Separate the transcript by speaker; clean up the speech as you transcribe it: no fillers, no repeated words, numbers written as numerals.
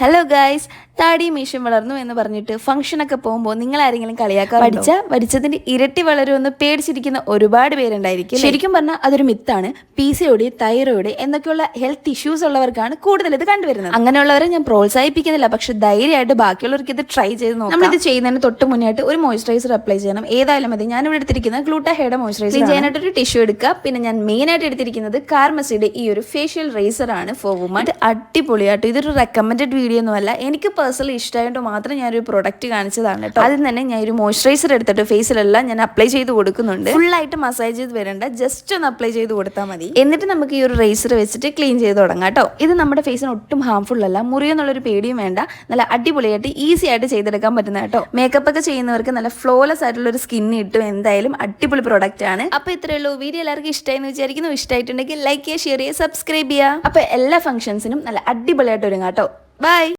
Speaker 1: Hello guys, താടി മീശം വളർന്നു എന്ന് പറഞ്ഞിട്ട് ഫംഗ്ഷനൊക്കെ പോകുമ്പോൾ നിങ്ങൾ ആരെങ്കിലും കളിയാക്കാറുണ്ടോ? പഠിച്ചതിന്റെ ഇരട്ടി വളരുമെന്ന് പേടിച്ചിരിക്കുന്ന ഒരുപാട് പേരുണ്ടായിരിക്കും. ശരിക്കും പറഞ്ഞാൽ അതൊരു മിത്താണ്. PCOD, തൈറോയിഡ് എന്നൊക്കെയുള്ള ഹെൽത്ത് ഇഷ്യൂസ് ഉള്ളവർക്കാണ് കൂടുതൽ ഇത് കണ്ടുവരുന്നത്. അങ്ങനെയുള്ളവരെ ഞാൻ പ്രോത്സാഹിപ്പിക്കുന്നില്ല, പക്ഷെ ധൈര്യമായിട്ട് ബാക്കിയുള്ളവർക്ക് ഇത് ട്രൈ ചെയ്ത് നോക്കാം. നമ്മളിത് ചെയ്യുന്നതിന് തൊട്ട് മുന്നായിട്ട് ഒരു മോയ്സ്ചറൈസർ അപ്ലൈ ചെയ്യണം. ഏതായാലും മതി. ഞാൻ ഇവിടെ എടുത്തിരിക്കുന്നത് ഗ്ലൂട്ടാഹൈഡ് മോയ്സ്ചറൈസർ ചെയ്യാനായിട്ട് ഒരു ടിഷ്യൂ എടുക്കുക. പിന്നെ ഞാൻ മെയിൻ ആയിട്ട് എടുത്തിരിക്കുന്നത് കാർമസിയുടെ ഈ ഒരു ഫേഷ്യൽ റേസർ ആണ് ഫോർ വുമൺ. ഇത് അടിപൊളിയായിട്ട്, ഇതൊരു റെക്കമെൻഡഡ് വീഡിയോ ഒന്നുമല്ല, എനിക്ക് പേഴ്സണലി ഇഷ്ടമായിട്ട് മാത്രം ഞാനൊരു പ്രൊഡക്റ്റ് കാണിച്ചതാണ് കേട്ടോ. ആദ്യം തന്നെ ഞാൻ ഒരു മോയ്സ്ചറൈസർ എടുത്തിട്ട് ഫേസിലെല്ലാം ഞാൻ അപ്ലൈ ചെയ്ത് കൊടുക്കുന്നുണ്ട്. ഫുള്ളായിട്ട് മസാജ് ചെയ്ത് വരേണ്ട, ജസ്റ്റ് ഒന്ന് അപ്ലൈ ചെയ്ത് കൊടുത്താൽ മതി. എന്നിട്ട് നമുക്ക് ഈ ഒരു റേസർ വെച്ചിട്ട് ക്ലീൻ ചെയ്ത് തുടങ്ങാം കേട്ടോ. ഇത് നമ്മുടെ ഫേസിന് ഒട്ടും ഹാംഫുൾ അല്ല, മുറിയെന്നുള്ളൊരു പേടിയും വേണ്ട. നല്ല അടിപൊളിയായിട്ട് ഈസി ആയിട്ട് ചെയ്തെടുക്കാൻ പറ്റുന്ന കേട്ടോ. മേക്കപ്പ് ഒക്കെ ചെയ്യുന്നവർക്ക് നല്ല ഫ്ലോലെസ് ആയിട്ടുള്ള ഒരു സ്കിൻ കിട്ടും. എന്തായാലും അടിപൊളി പ്രൊഡക്റ്റ് ആണ്. അപ്പൊ ഇത്രയേ ഉള്ളൂ. വീഡിയോ എല്ലാവർക്കും ഇഷ്ടമായെന്ന് വിചാരിക്കുന്നു. ഇഷ്ടമായിട്ടുണ്ടെങ്കിൽ ലൈക്ക് ചെയ്യുക, ഷെയർ ചെയ്യുക, സബ്സ്ക്രൈബ് ചെയ്യുക. അപ്പൊ എല്ലാ ഫംഗ്ഷൻസിനും നല്ല അടിപൊളിയായിട്ട് ഒരുങ്ങാം കേട്ടോ. ബൈ.